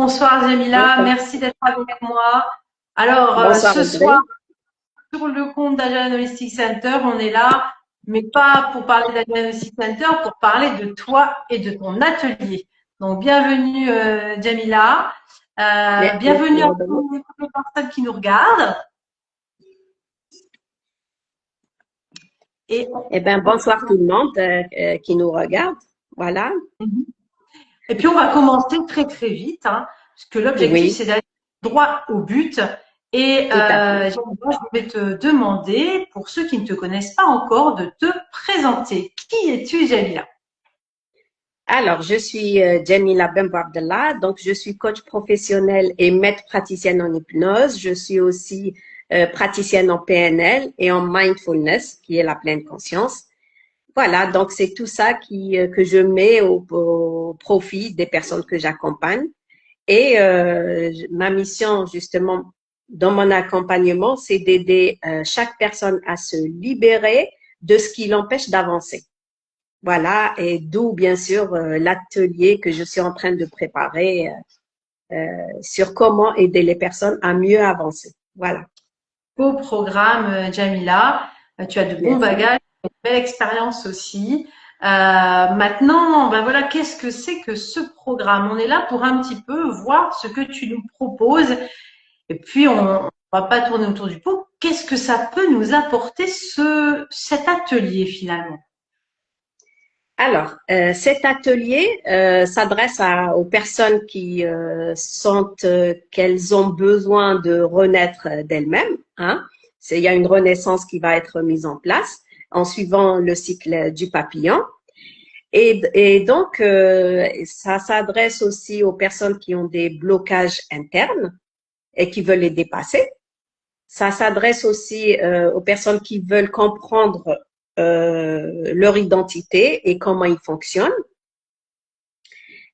Bonsoir Jamila, Bonsoir, merci d'être avec moi. Alors, bonsoir ce Audrey. soir, sur le compte d'Adiagnostic Center, on est là, mais pas pour parler d'Adiagnostic Center, pour parler de toi et de ton atelier. Donc, bienvenue Jamila, bienvenue Merci à Audrey. toutes les personnes qui nous regardent. Et, Eh bien, bonsoir tout le monde qui nous regarde. Voilà. et puis, on va commencer très très vite, hein, parce que l'objectif, Oui, c'est d'aller droit au but. Et tout à fait. Jamila, je vais te demander, pour ceux qui ne te connaissent pas encore, de te présenter. Qui es-tu, Jamila? Alors, je suis Jamila Bembo Abdallah, donc je suis coach professionnel et maître praticienne en hypnose. Je suis aussi praticienne en PNL et en mindfulness, qui est la pleine conscience. Voilà, donc c'est tout ça que je mets au profit des personnes que j'accompagne. Et ma mission, justement, dans mon accompagnement, c'est d'aider chaque personne à se libérer de ce qui l'empêche d'avancer. Voilà, et d'où, bien sûr, l'atelier que je suis en train de préparer sur comment aider les personnes à mieux avancer. Voilà, Beau programme, Jamila. Tu as de bons merci. bagages, une belle expérience aussi. Maintenant, ben voilà, qu'est-ce que c'est que ce programme? On est là pour un petit peu voir ce que tu nous proposes. Et puis, on ne va pas tourner autour du pot. Qu'est-ce que ça peut nous apporter cet atelier finalement? Alors, cet atelier s'adresse aux personnes qui sentent qu'elles ont besoin de renaître d'elles-mêmes. Hein. Il y a une renaissance qui va être mise en place en suivant le cycle du papillon. Et donc, ça s'adresse aussi aux personnes qui ont des blocages internes et qui veulent les dépasser. Ça s'adresse aussi aux personnes qui veulent comprendre leur identité et comment ils fonctionnent.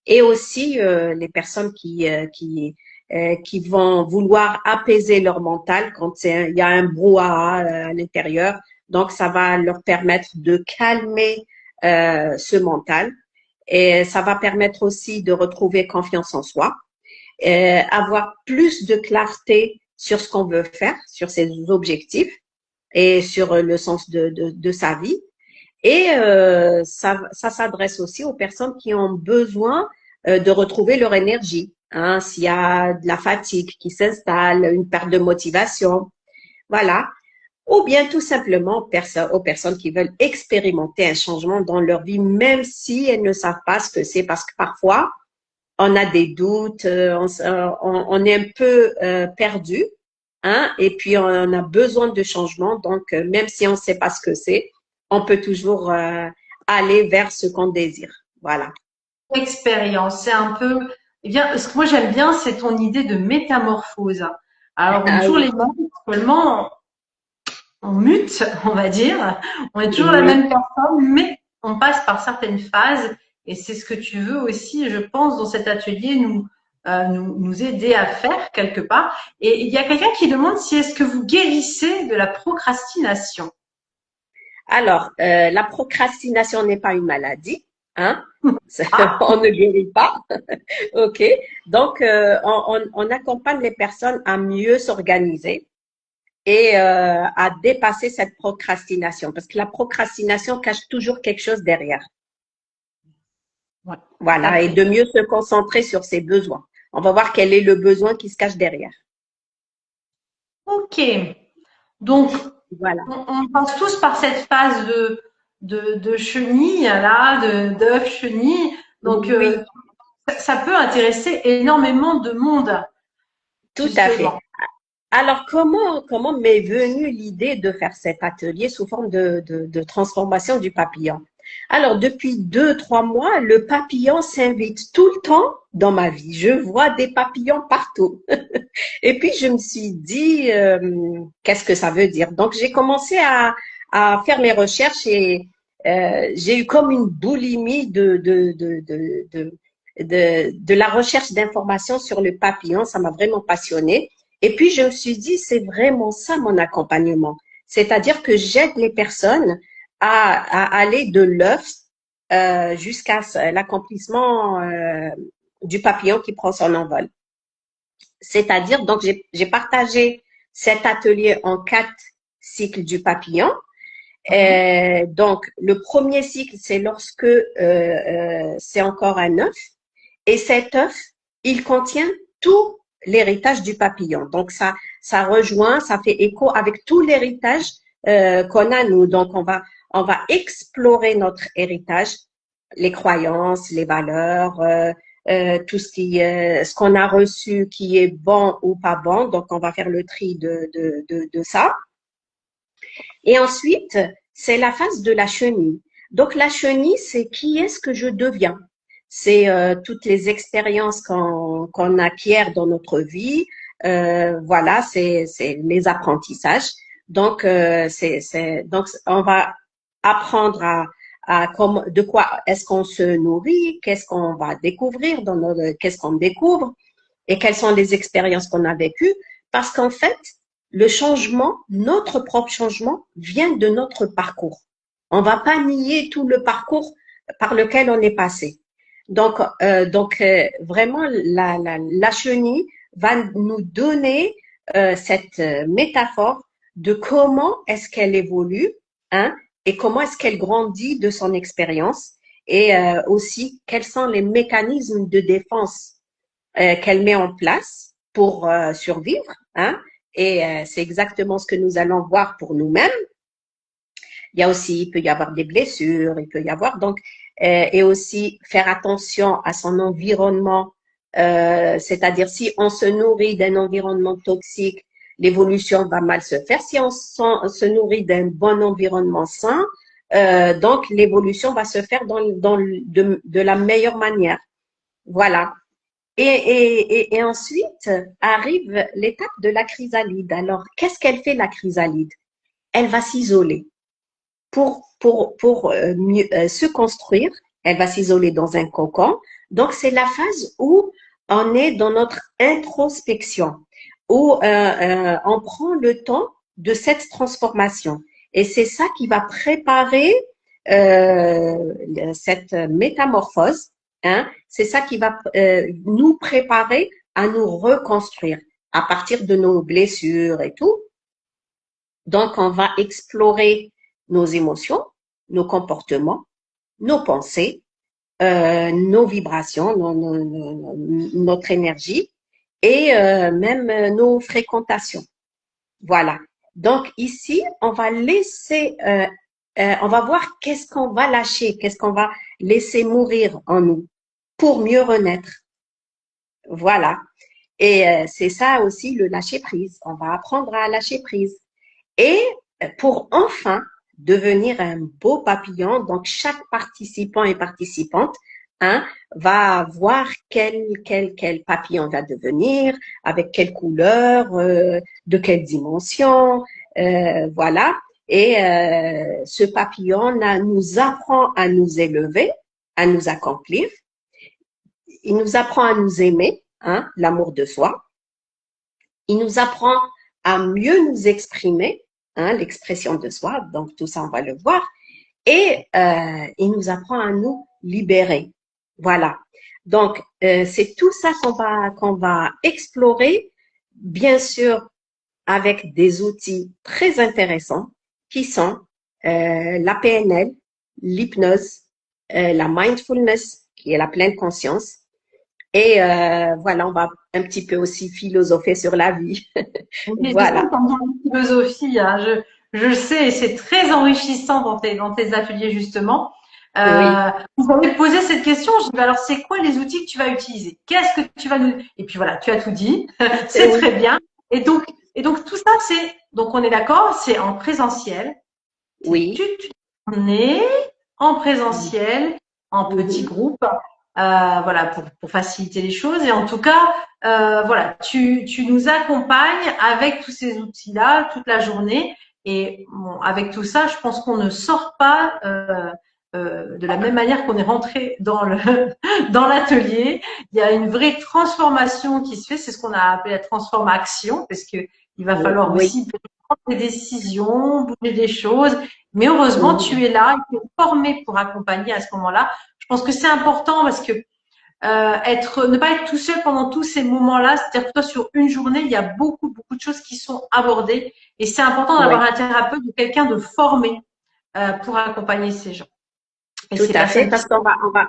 Et aussi les personnes qui vont vouloir apaiser leur mental quand il y a un brouhaha à l'intérieur. Donc, ça va leur permettre de calmer ce mental et ça va permettre aussi de retrouver confiance en soi, avoir plus de clarté sur ce qu'on veut faire, sur ses objectifs et sur le sens de sa vie. Et ça s'adresse aussi aux personnes qui ont besoin de retrouver leur énergie. Hein, s'il y a de la fatigue qui s'installe, une perte de motivation, voilà. Ou bien tout simplement aux personnes qui veulent expérimenter un changement dans leur vie, même si elles ne savent pas ce que c'est, parce que parfois, on a des doutes, on est un peu perdu, hein, et puis on a besoin de changement. Donc, même si on ne sait pas ce que c'est, on peut toujours aller vers ce qu'on désire. Voilà. Expérience, c'est un peu, eh bien, ce que moi j'aime bien, c'est ton idée de métamorphose. Alors, on est Ah toujours oui, les mêmes, seulement on mute, on va dire. On est toujours la oui. même personne, mais on passe par certaines phases. Et c'est ce que tu veux aussi, je pense, dans cet atelier, nous aider à faire quelque part. Et il y a quelqu'un qui demande si est-ce que vous guérissez de la procrastination. Alors, la procrastination n'est pas une maladie, hein? Ah, On ne guérit pas, ok? Donc, on accompagne les personnes à mieux s'organiser et à dépasser cette procrastination, parce que la procrastination cache toujours quelque chose derrière. ouais, tout à Voilà, et fait. de mieux se concentrer sur ses besoins. On va voir quel est le besoin qui se cache derrière. Ok. Donc, Voilà. on passe tous par cette phase de chenille, là, d'œuf chenille. Donc, Oui, ça peut intéresser énormément de monde, tout à fait. justement. Alors, comment m'est venue l'idée de faire cet atelier sous forme de transformation du papillon? Alors, depuis 2, 3 mois, le papillon s'invite tout le temps dans ma vie. Je vois des papillons partout. Et puis, je me suis dit, qu'est-ce que ça veut dire? Donc, j'ai commencé à faire mes recherches et j'ai eu comme une boulimie de la recherche d'informations sur le papillon. Ça m'a vraiment passionnée. Et puis, je me suis dit, c'est vraiment ça mon accompagnement. C'est-à-dire que j'aide les personnes à aller de l'œuf jusqu'à l'accomplissement du papillon qui prend son envol. C'est-à-dire, donc, j'ai partagé cet atelier en 4 cycles du papillon. Donc, le premier cycle, c'est lorsque c'est encore un œuf. Et cet œuf, il contient tout l'héritage du papillon. Donc, ça rejoint, ça fait écho avec tout l'héritage qu'on a, nous. Donc, on va explorer notre héritage, les croyances, les valeurs, tout ce qu'on a reçu qui est bon ou pas bon. Donc, on va faire le tri de ça. Et ensuite, c'est la phase de la chenille. Donc, la chenille, c'est qui est-ce que je deviens? C'est toutes les expériences qu'on acquiert dans notre vie. Voilà, c'est les apprentissages. Donc, donc, on va apprendre de quoi est-ce qu'on se nourrit, qu'est-ce qu'on va découvrir qu'est-ce qu'on découvre et quelles sont les expériences qu'on a vécues. Parce qu'en fait, le changement, notre propre changement, vient de notre parcours. On va pas nier tout le parcours par lequel on est passé. Donc vraiment, la chenille va nous donner cette métaphore de comment est-ce qu'elle évolue, hein, et comment est-ce qu'elle grandit de son expérience, et aussi quels sont les mécanismes de défense qu'elle met en place pour survivre, hein. Et c'est exactement ce que nous allons voir pour nous-mêmes. Il peut y avoir des blessures, il peut y avoir donc, et aussi faire attention à son environnement, c'est-à-dire si on se nourrit d'un environnement toxique, l'évolution va mal se faire. Si on se nourrit d'un bon environnement sain, donc l'évolution va se faire de la meilleure manière. Voilà. Et ensuite arrive l'étape de la chrysalide. Alors, qu'est-ce qu'elle fait la chrysalide? Elle va s'isoler pour mieux se construire. Elle va s'isoler dans un cocon. Donc, c'est la phase où on est dans notre introspection, où on prend le temps de cette transformation. Et c'est ça qui va préparer cette métamorphose. Hein, c'est ça qui va nous préparer à nous reconstruire à partir de nos blessures et tout. Donc, on va explorer nos émotions, nos comportements, nos pensées, nos vibrations, notre énergie et même nos fréquentations. Voilà. Donc, ici, on va laisser, on va voir qu'est-ce qu'on va lâcher, qu'est-ce qu'on va laisser mourir en nous pour mieux renaître. Voilà. Et c'est ça aussi le lâcher prise. On va apprendre à lâcher prise. Et pour enfin devenir un beau papillon, donc chaque participant et participante, hein, va voir quel papillon va devenir, avec quelle couleur, de quelle dimension, voilà. Et ce papillon nous apprend à nous élever, à nous accomplir. Il nous apprend à nous aimer, hein, l'amour de soi. Il nous apprend à mieux nous exprimer, hein, l'expression de soi. Donc, tout ça, on va le voir. Et il nous apprend à nous libérer. Voilà. Donc, c'est tout ça qu'on va explorer, bien sûr, avec des outils très intéressants qui sont la PNL, l'hypnose, la mindfulness, qui est la pleine conscience. Et voilà, on va un petit peu aussi philosopher sur la vie. Voilà. C'est philosophie, hein. Je sais, et c'est très enrichissant dans tes ateliers justement. Oui. Vous avez posé cette question, je dis alors c'est quoi les outils que tu vas utiliser? Qu'est-ce que tu vas nous... Et puis voilà, tu as tout dit, c'est très bien. Et donc tout ça, donc on est d'accord, c'est en présentiel. Oui. On est en présentiel, en petit groupe. Voilà, pour faciliter les choses. Et en tout cas, voilà, tu nous accompagnes avec tous ces outils-là toute la journée. Et bon, avec tout ça, je pense qu'on ne sort pas de la même manière qu'on est rentré dans l'atelier. Il y a une vraie transformation qui se fait. C'est ce qu'on a appelé la transformation, parce que il va falloir aussi prendre des décisions, bouger des choses. Mais heureusement, tu es là, tu es formé pour accompagner à ce moment-là. Je pense que c'est important parce que ne pas être tout seul pendant tous ces moments-là. C'est-à-dire que toi, sur une journée, il y a beaucoup de choses qui sont abordées et c'est important d'avoir Oui, un thérapeute ou quelqu'un de formé pour accompagner ces gens et tout ces à fait, personnes qui parce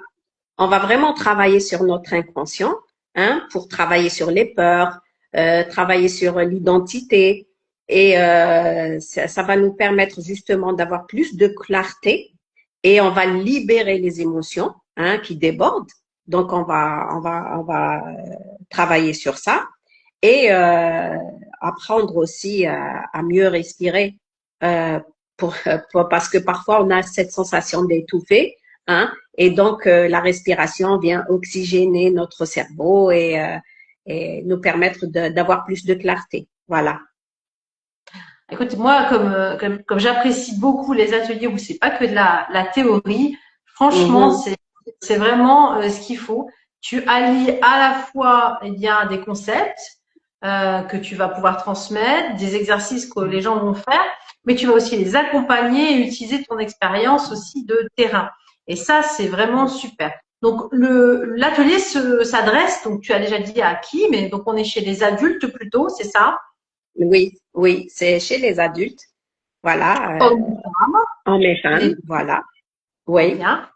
on va vraiment travailler sur notre inconscient, hein, pour travailler sur les peurs, travailler sur l'identité, et ça va nous permettre justement d'avoir plus de clarté, et on va libérer les émotions, hein, qui débordent. Donc on va travailler sur ça et apprendre aussi à mieux respirer, euh, parce que parfois on a cette sensation d'étouffer, hein, et donc la respiration vient oxygéner notre cerveau et nous permettre d'avoir plus de clarté. Voilà. Écoute, moi, comme j'apprécie beaucoup les ateliers où c'est pas que de la théorie, franchement, Mhm. c'est vraiment ce qu'il faut. Tu allies à la fois eh bien des concepts que tu vas pouvoir transmettre, des exercices que les gens vont faire, mais tu vas aussi les accompagner et utiliser ton expérience aussi de terrain. Et ça, c'est vraiment super. Donc l'atelier s'adresse, donc tu as déjà dit à qui, mais donc on est chez les adultes plutôt, c'est ça? Oui, oui, c'est chez les adultes. Voilà, Hommes, hommes et les femmes. Voilà. Très Oui. bien.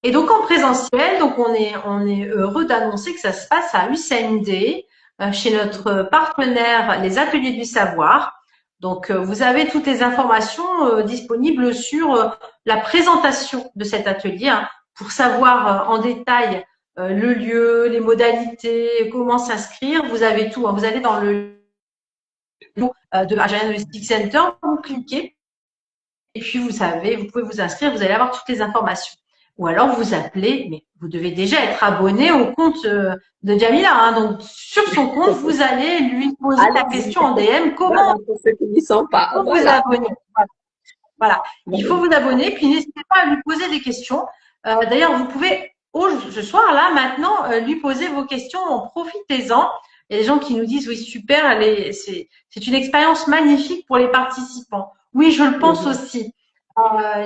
Et donc en présentiel, donc on est heureux d'annoncer que ça se passe à UCMD, chez notre partenaire les Ateliers du Savoir. Donc vous avez toutes les informations disponibles sur la présentation de cet atelier, hein, pour savoir en détail le lieu, les modalités, comment s'inscrire. Vous avez tout, hein. Vous allez dans le lot de Agile Logistics Center, vous cliquez et puis, vous savez, vous pouvez vous inscrire, vous allez avoir toutes les informations. Ou alors, vous appelez, mais vous devez déjà être abonné au compte de Jamila, hein. Donc, sur son compte, vous allez lui poser la Allez-y. question en DM, Voilà, comment pour ceux qui n'y sont pas. vous Voilà. abonner. Voilà. Il faut Voilà. vous abonner, puis n'hésitez pas à lui poser des questions. D'ailleurs, vous pouvez, ce soir, là, maintenant, lui poser vos questions, profitez-en. Il y a des gens qui nous disent, oui, super, c'est une expérience magnifique pour les participants. Oui, je le pense Mhm. aussi.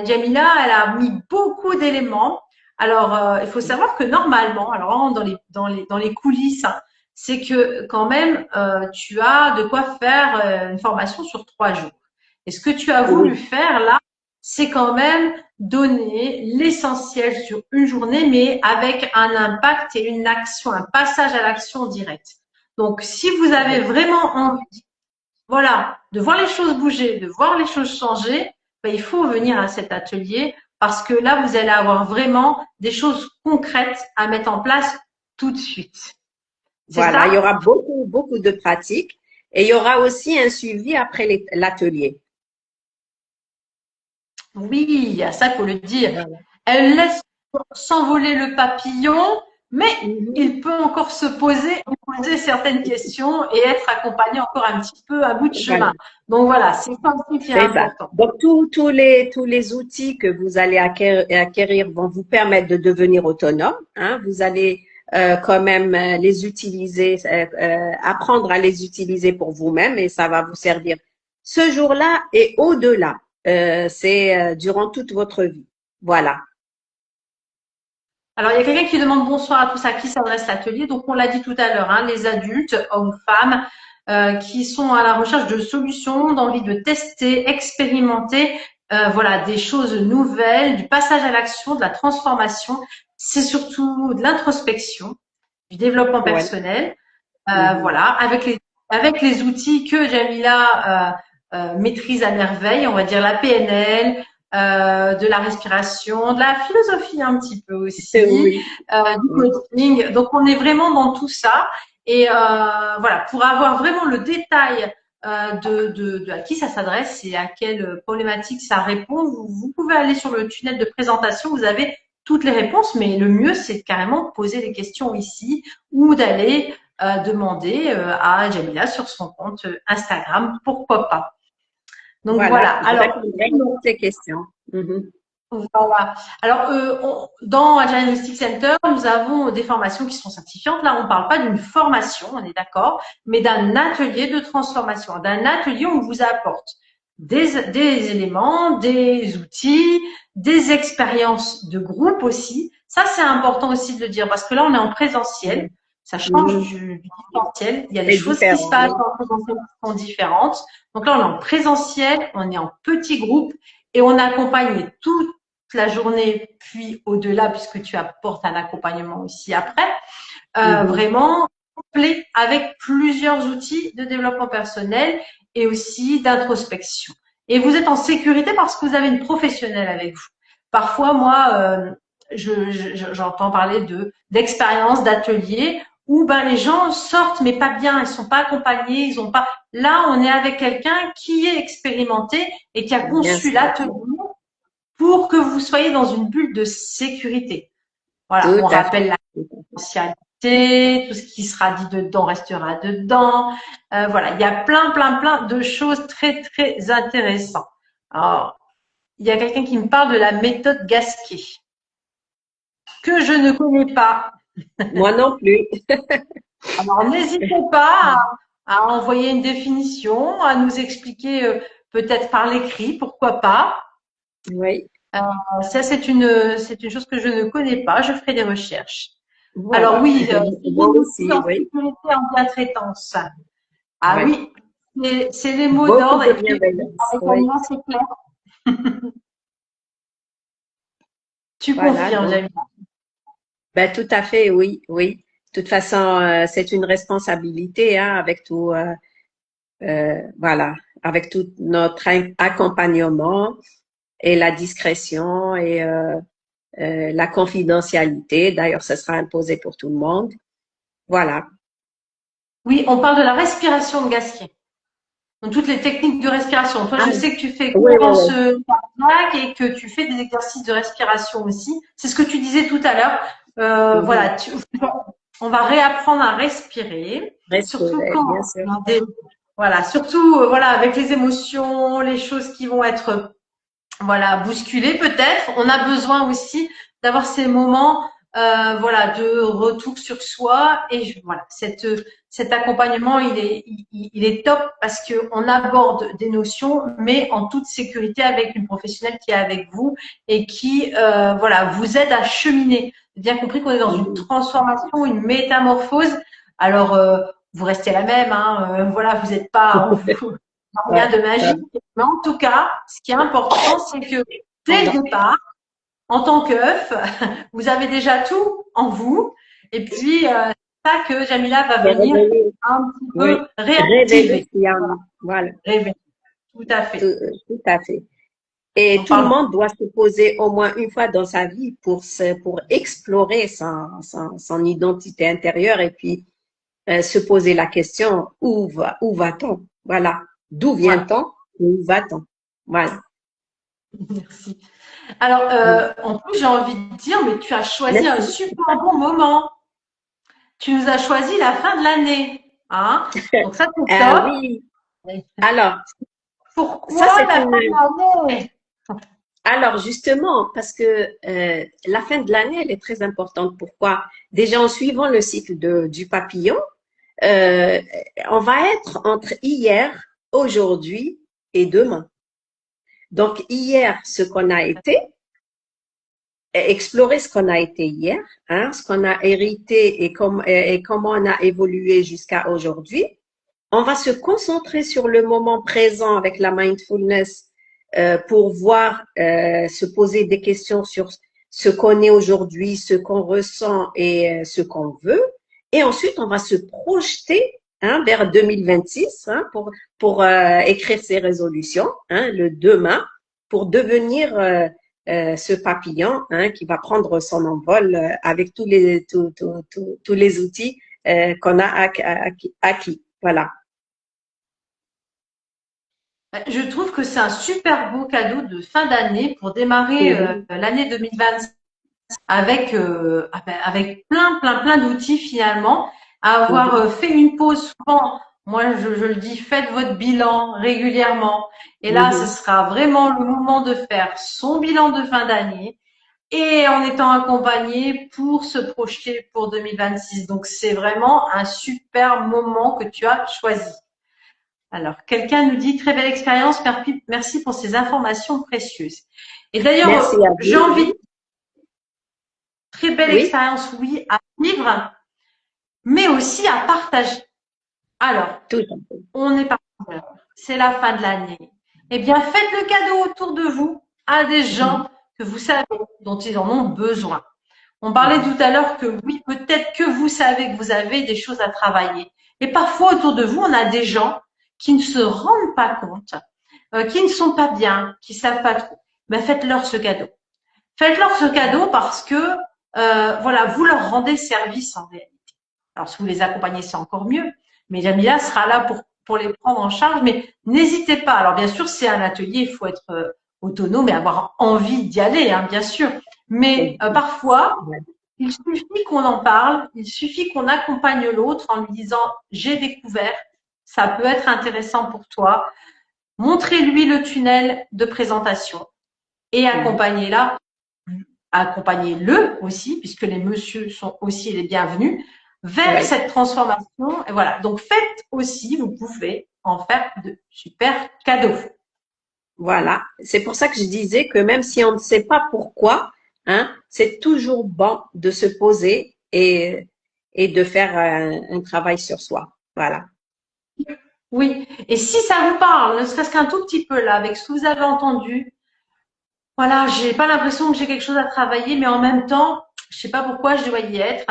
Jamila, elle a mis beaucoup d'éléments. Alors, il faut savoir que normalement, alors dans les coulisses, hein, c'est que quand même, tu as de quoi faire une formation sur 3 jours. Et ce que tu as voulu Oui. faire là, c'est quand même donner l'essentiel sur une journée, mais avec un impact et une action, un passage à l'action directe. Donc, si vous avez vraiment envie, voilà, de voir les choses bouger, de voir les choses changer, ben, il faut venir à cet atelier parce que là, vous allez avoir vraiment des choses concrètes à mettre en place tout de suite. C'est Voilà, il y ça? aura beaucoup de pratiques et il y aura aussi un suivi après l'atelier. Oui, il y a ça, faut le dire. Voilà. Elle laisse s'envoler le papillon, mais Mhm. il peut encore poser certaines questions et être accompagné encore un petit peu à bout de Voilà, chemin. Donc voilà, c'est ça aussi qui est c'est ça. important. Donc, tous les outils que vous allez acquérir vont vous permettre de devenir autonome, hein. Vous allez quand même les utiliser, apprendre à les utiliser pour vous-même et ça va vous servir ce jour-là et au-delà. C'est durant toute votre vie. Voilà. Alors, il y a quelqu'un qui demande bonsoir à tous, à qui s'adresse l'atelier. Donc, on l'a dit tout à l'heure, hein, les adultes, hommes, femmes, qui sont à la recherche de solutions, d'envie de tester, expérimenter, voilà, des choses nouvelles, du passage à l'action, de la transformation. C'est surtout de l'introspection, du développement Ouais. personnel. Mhm. Voilà, avec les outils que Jamila maîtrise à merveille, on va dire la PNL, de la respiration, de la philosophie un petit peu aussi, Oui. du coaching. Donc on est vraiment dans tout ça. Et voilà, pour avoir vraiment le détail de à qui ça s'adresse et à quelle problématique ça répond, vous pouvez aller sur le tunnel de présentation, vous avez toutes les réponses, mais le mieux, c'est carrément de poser des questions ici ou d'aller demander à Jamila sur son compte Instagram, pourquoi pas. Donc Voilà, voilà. je Alors, répondrai à toutes ces questions. Mhm. voilà. Alors, dans Agile Logistics Center, nous avons des formations qui sont certifiantes. Là, on ne parle pas d'une formation, on est d'accord, mais d'un atelier de transformation, d'un atelier où on vous apporte des éléments, des outils, des expériences de groupe aussi. Ça, c'est important aussi de le dire parce que là, on est en présentiel. Ça change du distanciel. Il y a des C'est choses qui se différent, passent oui. en présentiel qui sont différentes. Donc là, on est en présentiel, on est en petit groupe et on accompagne toute la journée, puis au-delà, puisque tu apportes un accompagnement aussi après, vraiment complet avec plusieurs outils de développement personnel et aussi d'introspection. Et vous êtes en sécurité parce que vous avez une professionnelle avec vous. Parfois, moi, j'entends parler d'expériences, d'ateliers où ben les gens sortent mais pas bien, ils sont pas accompagnés, ils ont pas. Là, on est avec quelqu'un qui est expérimenté et qui a Bien conçu sûr. l'atelier pour que vous soyez dans une bulle de sécurité. Voilà, Tout on à fait. rappelle la confidentialité, tout ce qui sera dit dedans restera dedans. Voilà, il y a plein de choses très intéressantes. Alors, il y a quelqu'un qui me parle de la méthode Gasquet, que je ne connais pas. Moi non plus. Alors, n'hésitez pas à envoyer une définition, à nous expliquer peut-être par l'écrit, pourquoi pas. Oui, Ça, c'est une chose que je ne connais pas. Je ferai des recherches. Alors voilà. oui, c'est Moi des outils aussi, en oui. sécurité en bientraitance. Ah Oui. oui, c'est les mots Beaucoup d'ordre de et puis bienveillance. avec un Oui. nom, c'est clair. Tu Voilà. confirmes, Donc, Jamila. ben, tout à fait, oui, oui. De toute façon, c'est une responsabilité, hein, avec tout, voilà, avec tout notre accompagnement et la discrétion et la confidentialité. D'ailleurs, ce sera imposé pour tout le monde. Voilà. Oui, on parle de la respiration de Gasquet. Donc, toutes les techniques de respiration. Toi, Ah, je sais que tu fais oui, oui, cohérence oui. cardiaque et que tu fais des exercices de respiration aussi. C'est ce que tu disais tout à l'heure. Mhm. Voilà, on va réapprendre à respirer, surtout Respirer, quand bien sûr. on a voilà, surtout voilà avec les émotions, les choses qui vont être voilà, bousculer peut-être. On a besoin aussi d'avoir ces moments, voilà, de retour sur soi. Et voilà, cet accompagnement, il est top parce que on aborde des notions, mais en toute sécurité avec une professionnelle qui est avec vous et qui, voilà, vous aide à cheminer. Bien compris qu'on est dans une Mhm. transformation, une métamorphose. Alors, vous restez la même, hein, voilà, vous n'êtes pas en vous Ouais, rien de ouais. magique. Mais en tout cas, ce qui est important, c'est que dès le départ, en tant qu'œuf, vous avez déjà tout en vous. Et puis, c'est ça que Jamila va Et venir réveiller, un petit oui. peu Révéler réactiver. ce qu'il y a en nous. Voilà. Réveiller. Tout à fait. Tout à fait. Et On tout le parle. monde doit se poser au moins une fois dans sa vie pour explorer son identité intérieure et puis se poser la question, où va-t-on? Voilà. D'où Voilà. vient-on? Où va-t-on? Voilà. Merci. Alors, Mm. en plus, j'ai envie de dire, mais tu as choisi un Merci. super bon moment. Tu nous as choisi la fin de l'année. Hein? Donc, ça, c'est Ah top. oui. Alors, ça Pourquoi c'est la fin une. de l'année? Alors justement, parce que la fin de l'année, elle est très importante. Pourquoi? Déjà en suivant le cycle du papillon, euh, on va être entre hier, aujourd'hui et demain. Donc hier, ce qu'on a été, explorer ce qu'on a été hier, hein, ce qu'on a hérité et comment on a évolué jusqu'à aujourd'hui. On va se concentrer sur le moment présent avec la mindfulness pour voir, se poser des questions sur ce qu'on est aujourd'hui, ce qu'on ressent et ce qu'on veut. Et ensuite, on va se projeter vers 2026 pour écrire ses résolutions, le demain, pour devenir ce papillon qui va prendre son envol avec tous les outils qu'on a acquis. Voilà. Je trouve que c'est un super beau cadeau de fin d'année pour démarrer Mhm. l'année 2025 avec, avec plein d'outils finalement. Avoir Mhm. fait une pause souvent, moi je le dis, faites votre bilan régulièrement. Et là, ce Mhm. sera vraiment le moment de faire son bilan de fin d'année et en étant accompagné pour se projeter pour 2026. Donc c'est vraiment un super moment que tu as choisi. Alors, quelqu'un nous dit très belle expérience, merci pour ces informations précieuses. Et Merci d'ailleurs, à j'ai vous. envie, très belle Oui, expérience, oui, à vivre, mais aussi à partager. Alors, tout à fait. on est parti, c'est la fin de l'année. Eh bien, faites le cadeau autour de vous à des Mhm. gens que vous savez dont ils en ont besoin. On parlait tout à l'heure que oui, peut-être que vous savez que vous avez des choses à travailler. Et parfois, autour de vous, on a des gens qui ne se rendent pas compte, qui ne sont pas bien, qui savent pas trop. Mais faites-leur ce cadeau. Faites-leur ce cadeau parce que, voilà, vous leur rendez service en réalité. Alors, si vous les accompagnez, c'est encore mieux. Mais Jamila sera là pour les prendre en charge. Mais n'hésitez pas. Alors, bien sûr, c'est un atelier, il faut être autonome et avoir envie d'y aller, hein, bien sûr. Mais parfois, Ouais. il suffit qu'on en parle, il suffit qu'on accompagne l'autre en lui disant j'ai découvert, ça peut être intéressant pour toi. Montrez-lui le tunnel de présentation et Mhm. accompagnez-le aussi, puisque les messieurs sont aussi les bienvenus, vers Ouais. cette transformation. Et voilà. Donc faites aussi, vous pouvez en faire de super cadeaux. Voilà. C'est pour ça que je disais que même si on ne sait pas pourquoi, hein, c'est toujours bon de se poser et de faire un travail sur soi. Voilà. Oui. Et si ça vous parle, ne serait-ce qu'un tout petit peu là, avec ce que vous avez entendu, voilà, j'ai pas l'impression que j'ai quelque chose à travailler, mais en même temps, je sais pas pourquoi je dois y être.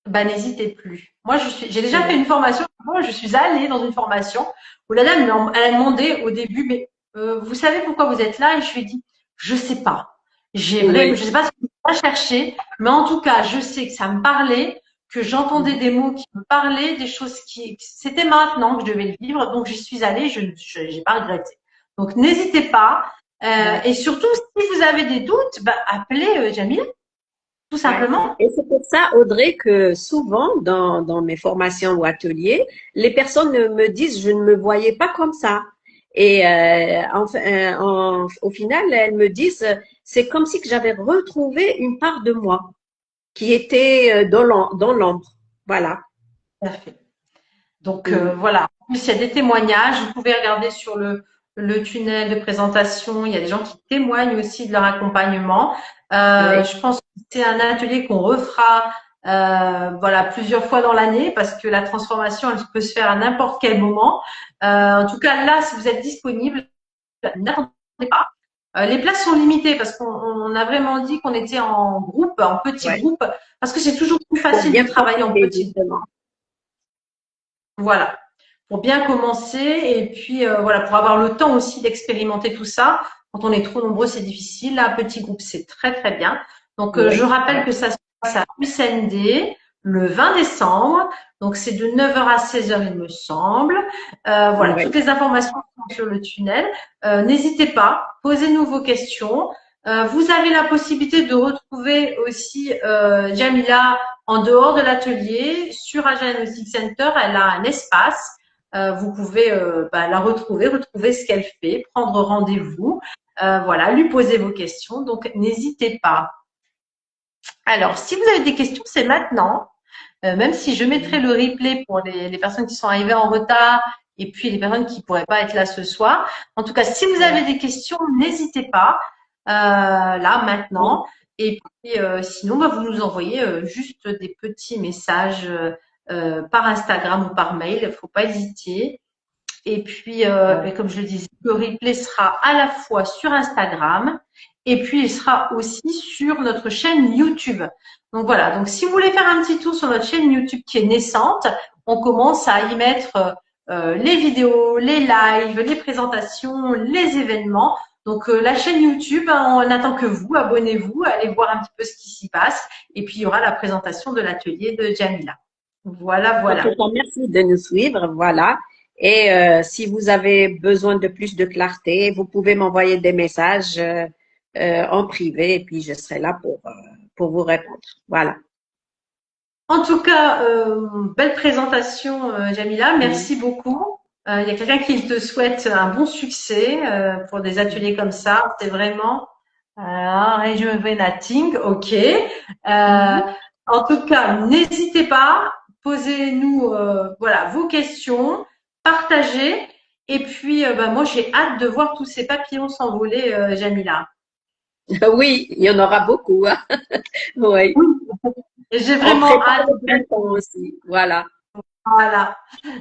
Bah, n'hésitez plus. Moi, j'ai déjà fait Ouais. une formation. Moi, je suis allée dans une formation où la dame, elle a demandé au début, mais vous savez pourquoi vous êtes là? Et je lui ai dit, je sais pas. Je Oui. sais pas ce que vous avez cherché, mais en tout cas, je sais que ça me parlait, que j'entendais Mhm. des mots qui me parlaient, des choses c'était maintenant que je devais le vivre, donc j'y suis allée, j'ai pas regretté. Donc, n'hésitez pas. Ouais. Et surtout, si vous avez des doutes, bah, appelez Jamila, tout Ouais. simplement. Et c'est pour ça, Audrey, que souvent dans mes formations ou ateliers, les personnes me disent, je ne me voyais pas comme ça. Et au final, elles me disent, c'est comme si que j'avais retrouvé une part de moi qui était dans l'ombre. Voilà. Tout à fait. Donc Mhm. voilà. En plus, il y a des témoignages. Vous pouvez regarder sur le tunnel de présentation. Il y a des gens qui témoignent aussi de leur accompagnement. Oui. Je pense que c'est un atelier qu'on refera voilà plusieurs fois dans l'année parce que la transformation elle peut se faire à n'importe quel moment. En tout cas là, si vous êtes disponible, n'attendez pas. Les places sont limitées parce qu'on a vraiment dit qu'on était en groupe, en petit Ouais. groupe, parce que c'est toujours plus Pour facile de bien travailler en profiter, petit groupe. justement. Voilà, pour bien commencer et puis voilà, pour avoir le temps aussi d'expérimenter tout ça. Quand on est trop nombreux, c'est difficile. Là, petit groupe, c'est très très bien. Donc, je Oui. rappelle Ouais. que ça se passe à USND le 20 décembre. Donc, c'est de 9 heures à 16 heures, il me semble. Voilà, toutes Oui. les informations sont sur le tunnel. N'hésitez pas, posez-nous vos questions. Vous avez la possibilité de retrouver aussi Jamila en dehors de l'atelier, sur Agile Diagnostic Center, elle a un espace. Vous pouvez la retrouver ce qu'elle fait, prendre rendez-vous, voilà, lui poser vos questions. Donc, n'hésitez pas. Alors, si vous avez des questions, c'est maintenant. Même si je mettrai le replay pour les personnes qui sont arrivées en retard et puis les personnes qui ne pourraient pas être là ce soir. En tout cas, si vous avez Ouais. des questions, n'hésitez pas là maintenant. Et puis sinon, bah, vous nous envoyez juste des petits messages par Instagram ou par mail. Il ne faut pas hésiter. Et puis, Ouais. et comme je le disais, le replay sera à la fois sur Instagram et puis il sera aussi sur notre chaîne YouTube. Donc voilà, donc si vous voulez faire un petit tour sur notre chaîne YouTube qui est naissante, on commence à y mettre les vidéos, les lives, les présentations, les événements. Donc la chaîne YouTube, hein, on attend que vous, abonnez-vous, allez voir un petit peu ce qui s'y passe. Et puis il y aura la présentation de l'atelier de Jamila. Voilà, En tout voilà. cas, merci de nous suivre. Voilà. Et si vous avez besoin de plus de clarté, vous pouvez m'envoyer des messages en privé et puis je serai là pour vous répondre. Voilà. En tout cas, belle présentation, Jamila. Mm. Merci beaucoup. Il y a quelqu'un qui te souhaite un bon succès pour des ateliers comme ça. C'est vraiment rejuvenating. OK. Mhm. En tout cas, n'hésitez pas. Posez-nous voilà vos questions, partagez. Et puis, moi, j'ai hâte de voir tous ces papillons s'envoler, Jamila. Oui, il y en aura beaucoup, hein. Oui. Oui. Et j'ai On vraiment prépare hâte. le printemps aussi. Voilà. Voilà.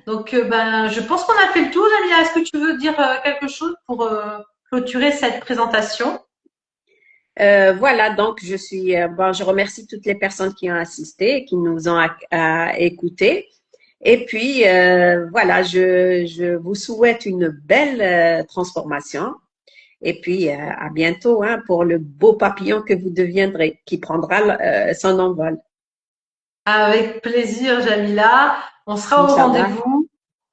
Donc, ben, je pense qu'on a fait le tour, Jamila. Est-ce que tu veux dire quelque chose pour clôturer cette présentation? Voilà, donc bon, je remercie toutes les personnes qui ont assisté, qui nous ont écoutés. Et puis, voilà, je vous souhaite une belle transformation. Et puis, à bientôt, hein, pour le beau papillon que vous deviendrez, qui prendra son envol. Avec plaisir, Jamila. On sera au Inch'Allah. rendez-vous.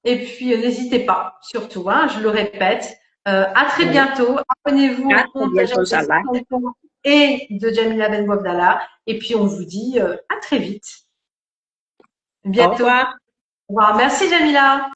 Et puis, n'hésitez pas, surtout, hein, je le répète. À très Oui. bientôt. Abonnez-vous À au très compte de bientôt, Jamila Inch'Allah. Sissoko et de Jamila Ben Abdallah. Et puis, on vous dit à très vite. Au Bientôt. revoir. Au revoir. Merci, Jamila.